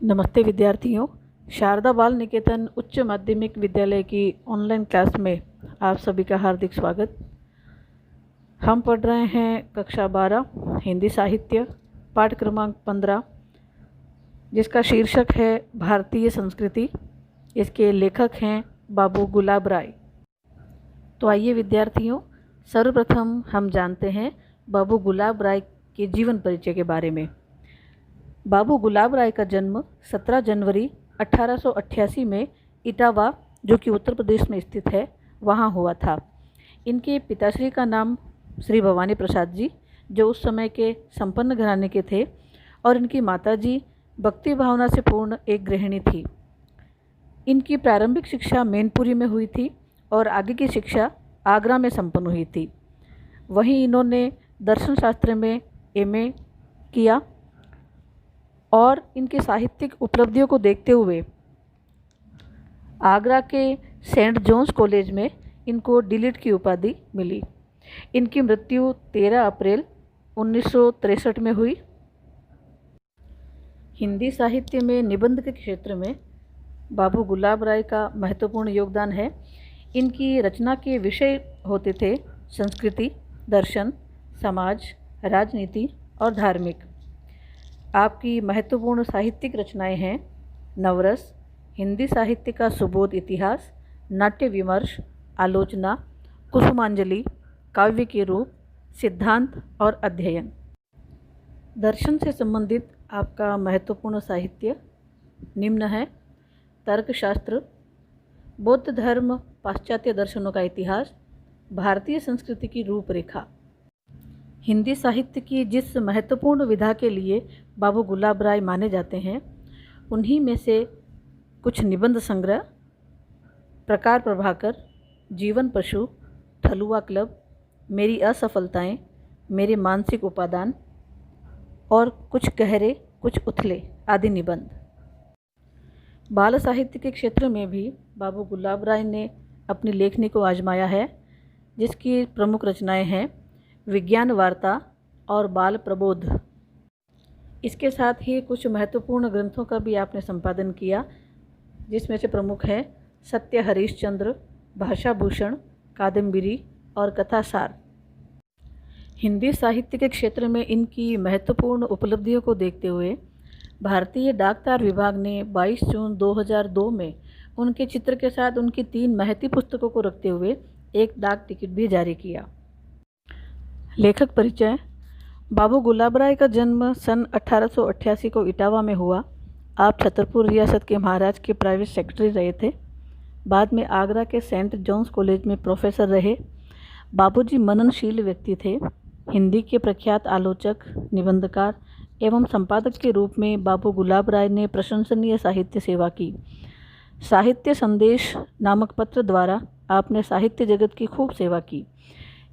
नमस्ते विद्यार्थियों। शारदा बाल निकेतन उच्च माध्यमिक विद्यालय की ऑनलाइन क्लास में आप सभी का हार्दिक स्वागत। हम पढ़ रहे हैं कक्षा 12 हिंदी साहित्य पाठ क्रमांक 15, जिसका शीर्षक है भारतीय संस्कृति। इसके लेखक हैं बाबू गुलाब राय। तो आइए विद्यार्थियों, सर्वप्रथम हम जानते हैं बाबू गुलाब राय के जीवन परिचय के बारे में। बाबू गुलाब राय का जन्म 17 जनवरी 1888 में इटावा, जो कि उत्तर प्रदेश में स्थित है, वहाँ हुआ था। इनके पिताश्री का नाम श्री भवानी प्रसाद जी, जो उस समय के संपन्न घराने के थे, और इनकी माताजी भक्ति भावना से पूर्ण एक गृहिणी थी। इनकी प्रारंभिक शिक्षा मैनपुरी में हुई थी और आगे की शिक्षा आगरा में संपन्न हुई थी। वहीं इन्होंने दर्शन शास्त्र में एमए किया और इनके साहित्यिक उपलब्धियों को देखते हुए आगरा के सेंट जॉन्स कॉलेज में इनको डीलिट की उपाधि मिली। इनकी मृत्यु 13 अप्रैल 1963 में हुई। हिंदी साहित्य में निबंध के क्षेत्र में बाबू गुलाब राय का महत्वपूर्ण योगदान है। इनकी रचना के विषय होते थे संस्कृति, दर्शन, समाज, राजनीति और धार्मिक। आपकी महत्वपूर्ण साहित्यिक रचनाएं हैं नवरस, हिंदी साहित्य का सुबोध इतिहास, नाट्य विमर्श, आलोचना, कुसुमांजलि, काव्य के रूप, सिद्धांत और अध्ययन। दर्शन से संबंधित आपका महत्वपूर्ण साहित्य निम्न है: तर्कशास्त्र, बौद्ध धर्म, पाश्चात्य दर्शनों का इतिहास, भारतीय संस्कृति की रूपरेखा। हिंदी साहित्य की जिस महत्वपूर्ण विधा के लिए बाबू गुलाब राय माने जाते हैं, उन्हीं में से कुछ निबंध संग्रह प्रकार प्रभाकर, जीवन पशु, थलुआ क्लब, मेरी असफलताएं, मेरे मानसिक उपादान और कुछ गहरे कुछ उथले आदि निबंध। बाल साहित्य के क्षेत्र में भी बाबू गुलाब राय ने अपनी लेखनी को आजमाया है, जिसकी प्रमुख रचनाएं हैं विज्ञान वार्ता और बाल प्रबोध। इसके साथ ही कुछ महत्वपूर्ण ग्रंथों का भी आपने संपादन किया, जिसमें से प्रमुख है सत्य हरिश्चंद्र, भाषा भूषण, कादम्बरी और कथासार। हिंदी साहित्य के क्षेत्र में इनकी महत्वपूर्ण उपलब्धियों को देखते हुए भारतीय डाक तार विभाग ने 22 जून 2002 में उनके चित्र के साथ उनकी 3 महती पुस्तकों को रखते हुए एक डाक टिकट भी जारी किया। लेखक परिचय: बाबू गुलाब राय का जन्म सन 1888 को इटावा में हुआ। आप छतरपुर रियासत के महाराज के प्राइवेट सेक्रेटरी रहे थे। बाद में आगरा के सेंट जॉन्स कॉलेज में प्रोफेसर रहे। बाबूजी मननशील व्यक्ति थे। हिंदी के प्रख्यात आलोचक, निबंधकार एवं संपादक के रूप में बाबू गुलाब राय ने प्रशंसनीय साहित्य सेवा की। साहित्य संदेश नामक पत्र द्वारा आपने साहित्य जगत की खूब सेवा की।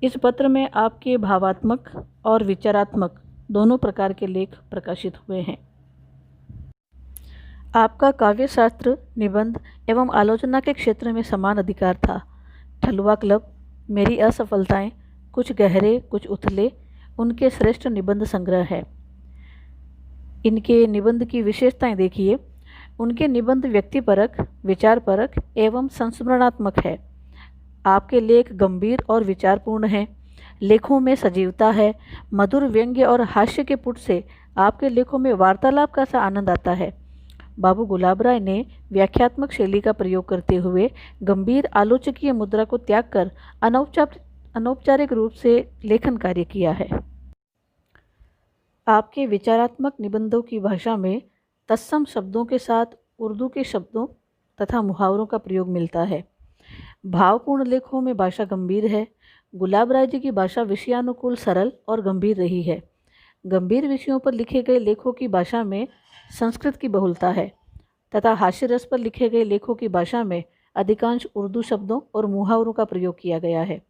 इस पत्र में आपके भावात्मक और विचारात्मक दोनों प्रकार के लेख प्रकाशित हुए हैं। आपका काव्य शास्त्र, निबंध एवं आलोचना के क्षेत्र में समान अधिकार था। थलुआ क्लब, मेरी असफलताएं, कुछ गहरे कुछ उथले उनके श्रेष्ठ निबंध संग्रह है। इनके निबंध की विशेषताएं देखिए। उनके निबंध व्यक्तिपरक, विचारपरक एवं संस्मरणात्मक है। आपके लेख गंभीर और विचारपूर्ण हैं। लेखों में सजीवता है। मधुर व्यंग्य और हास्य के पुट से आपके लेखों में वार्तालाप का सा आनंद आता है। बाबू गुलाब राय ने व्याख्यात्मक शैली का प्रयोग करते हुए गंभीर आलोचकीय मुद्रा को त्याग कर अनौपचारिक रूप से लेखन कार्य किया है। आपके विचारात्मक निबंधों की भाषा में तत्सम शब्दों के साथ उर्दू के शब्दों तथा मुहावरों का प्रयोग मिलता है। भावपूर्ण लेखों में भाषा गंभीर है। गुलाब राय जी की भाषा विषयानुकूल, सरल और गंभीर रही है। गंभीर विषयों पर लिखे गए लेखों की भाषा में संस्कृत की बहुलता है तथा हास्य रस पर लिखे गए लेखों की भाषा में अधिकांश उर्दू शब्दों और मुहावरों का प्रयोग किया गया है।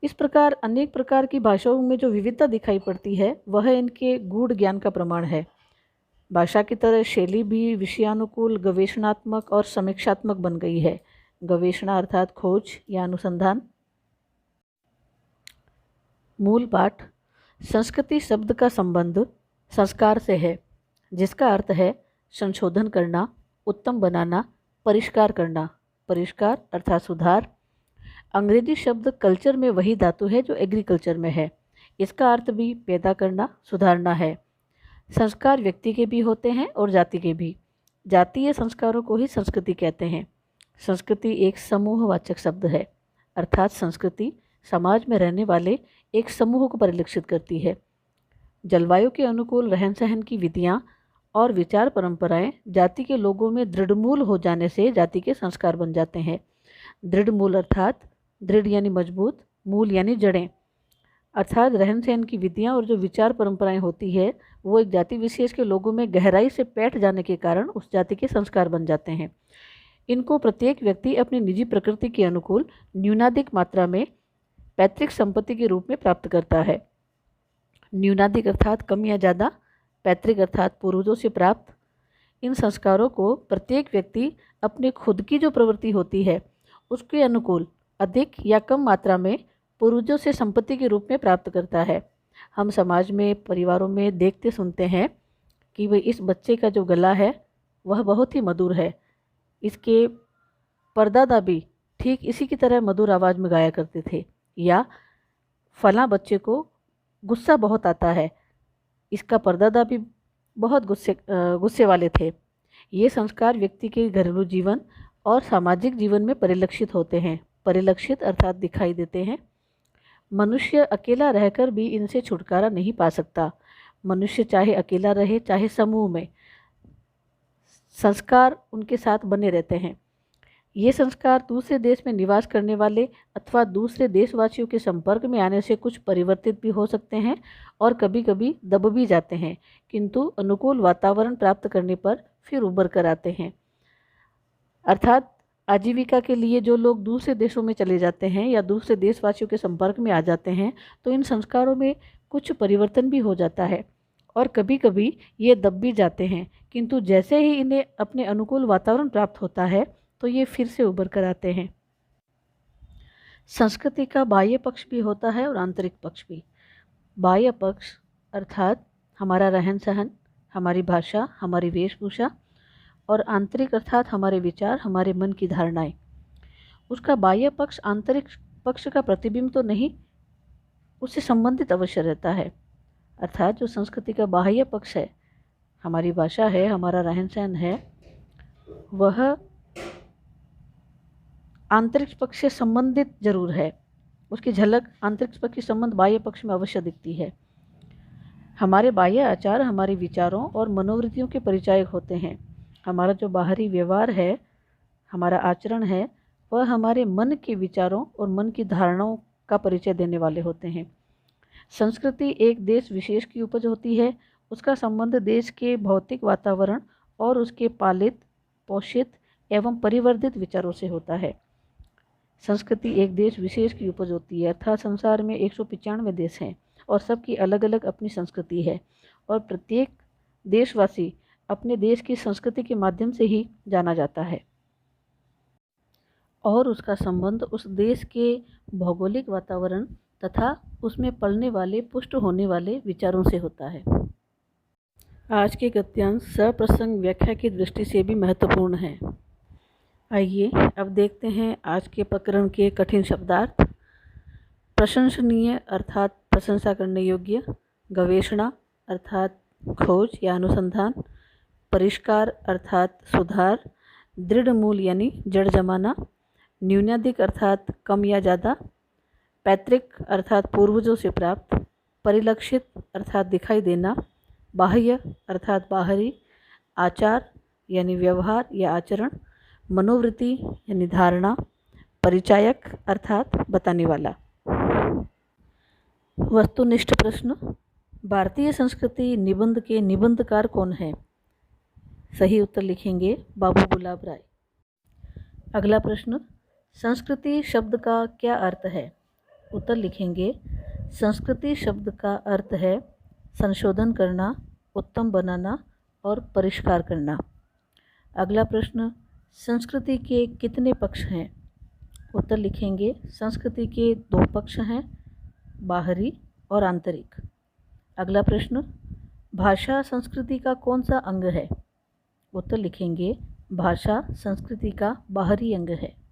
इस प्रकार अनेक प्रकार की भाषाओं में जो विविधता दिखाई पड़ती है, वह इनके गूढ़ ज्ञान का प्रमाण है। भाषा की तरह शैली भी विषयानुकूल, गवेषणात्मक और समीक्षात्मक बन गई है। गवेषणा अर्थात खोज या अनुसंधान। मूल पाठ: संस्कृति शब्द का संबंध संस्कार से है। जिसका अर्थ है संशोधन करना, उत्तम बनाना, परिष्कार करना। परिष्कार अर्थात सुधार। अंग्रेजी शब्द कल्चर में वही धातु है जो एग्रीकल्चर में है। इसका अर्थ भी पैदा करना, सुधारना है। संस्कार व्यक्ति के भी होते हैं और जाति के भी। जातीय संस्कारों को ही संस्कृति कहते हैं। संस्कृति एक समूहवाचक शब्द है, अर्थात संस्कृति समाज में रहने वाले एक समूह को परिलक्षित करती है। जलवायु के अनुकूल रहन सहन की विधियाँ और विचार परंपराएं जाति के लोगों में दृढ़मूल हो जाने से जाति के संस्कार बन जाते हैं। दृढ़मूल अर्थात दृढ़ यानी मजबूत, मूल यानी जड़ें, अर्थात रहन सहन की विधियाँ और जो विचार परंपराएं होती है वो एक जाति विशेष के लोगों में गहराई से बैठ जाने के कारण उस जाति के संस्कार बन जाते हैं। इनको प्रत्येक व्यक्ति अपनी निजी प्रकृति के अनुकूल न्यूनाधिक मात्रा में पैतृक संपत्ति के रूप में प्राप्त करता है। न्यूनाधिक अर्थात कम या ज़्यादा, पैतृक अर्थात पूर्वजों से प्राप्त। इन संस्कारों को प्रत्येक व्यक्ति अपने खुद की जो प्रवृत्ति होती है उसके अनुकूल अधिक या कम मात्रा में पूर्वजों से संपत्ति के रूप में प्राप्त करता है। हम समाज में, परिवारों में देखते सुनते हैं कि भाई इस बच्चे का जो गला है वह बहुत ही मधुर है, इसके परदादा भी ठीक इसी की तरह मधुर आवाज़ में गाया करते थे, या फलां बच्चे को गुस्सा बहुत आता है, इसका परदादा भी बहुत गुस्से वाले थे। ये संस्कार व्यक्ति के घरेलू जीवन और सामाजिक जीवन में परिलक्षित होते हैं। परिलक्षित अर्थात दिखाई देते हैं। मनुष्य अकेला रहकर भी इनसे छुटकारा नहीं पा सकता। मनुष्य चाहे अकेला रहे चाहे समूह में, संस्कार उनके साथ बने रहते हैं। ये संस्कार दूसरे देश में निवास करने वाले अथवा दूसरे देशवासियों के संपर्क में आने से कुछ परिवर्तित भी हो सकते हैं और कभी कभी दब भी जाते हैं, किंतु अनुकूल वातावरण प्राप्त करने पर फिर उभर कर आते हैं। अर्थात आजीविका के लिए जो लोग दूसरे देशों में चले जाते हैं या दूसरे देशवासियों के संपर्क में आ जाते हैं तो इन संस्कारों में कुछ परिवर्तन भी हो जाता है और कभी कभी ये दब भी जाते हैं, किंतु जैसे ही इन्हें अपने अनुकूल वातावरण प्राप्त होता है तो ये फिर से उभर कर आते हैं। संस्कृति का बाह्य पक्ष भी होता है और आंतरिक पक्ष भी। बाह्य पक्ष अर्थात हमारा रहन सहन, हमारी भाषा, हमारी वेशभूषा, और आंतरिक अर्थात हमारे विचार, हमारे मन की धारणाएं। उसका बाह्य पक्ष आंतरिक पक्ष का प्रतिबिंब तो नहीं, उससे संबंधित अवश्य रहता है। अर्थात जो संस्कृति का बाह्य पक्ष है, हमारी भाषा है, हमारा रहन सहन है, वह आंतरिक पक्ष से संबंधित जरूर है। उसकी झलक आंतरिक पक्ष की संबंध बाह्य पक्ष में अवश्य दिखती है। हमारे बाह्य आचार हमारे विचारों और मनोवृत्तियों के परिचायक होते हैं। हमारा जो बाहरी व्यवहार है, हमारा आचरण है, वह हमारे मन के विचारों और मन की धारणाओं का परिचय देने वाले होते हैं। संस्कृति एक देश विशेष की उपज होती है। उसका संबंध देश के भौतिक वातावरण और उसके पालित, पोषित एवं परिवर्धित विचारों से होता है। संस्कृति एक देश विशेष की उपज होती है, अर्थात संसार में 195 देश हैं और सबकी अलग अलग अपनी संस्कृति है और प्रत्येक देशवासी अपने देश की संस्कृति के माध्यम से ही जाना जाता है और उसका संबंध उस देश के भौगोलिक वातावरण तथा उसमें पलने वाले, पुष्ट होने वाले विचारों से होता है। आज के गद्यांश सप्रसंग व्याख्या की दृष्टि से भी महत्वपूर्ण है। आइए अब देखते हैं आज के प्रकरण के कठिन शब्दार्थ। प्रशंसनीय अर्थात प्रशंसा करने योग्य, गवेषणा अर्थात खोज या अनुसंधान, परिष्कार अर्थात सुधार, दृढ़ मूल यानी जड़ जमाना, न्यूनाधिक अर्थात कम या ज़्यादा, पैतृक अर्थात पूर्वजों से प्राप्त, परिलक्षित अर्थात दिखाई देना, बाह्य अर्थात बाहरी, आचार यानी व्यवहार या आचरण, मनोवृत्ति यानी धारणा, परिचायक अर्थात बताने वाला। वस्तुनिष्ठ प्रश्न। भारतीय संस्कृति निबंध के निबंधकार कौन है? सही उत्तर लिखेंगे बाबू गुलाब राय। अगला प्रश्न, संस्कृति शब्द का क्या अर्थ है? उत्तर लिखेंगे संस्कृति शब्द का अर्थ है संशोधन करना, उत्तम बनाना और परिष्कार करना। अगला प्रश्न, संस्कृति के कितने पक्ष हैं? उत्तर लिखेंगे संस्कृति के 2 पक्ष हैं, बाहरी और आंतरिक। अगला प्रश्न, भाषा संस्कृति का कौन सा अंग है? उत्तर लिखेंगे भाषा संस्कृति का बाहरी अंग है।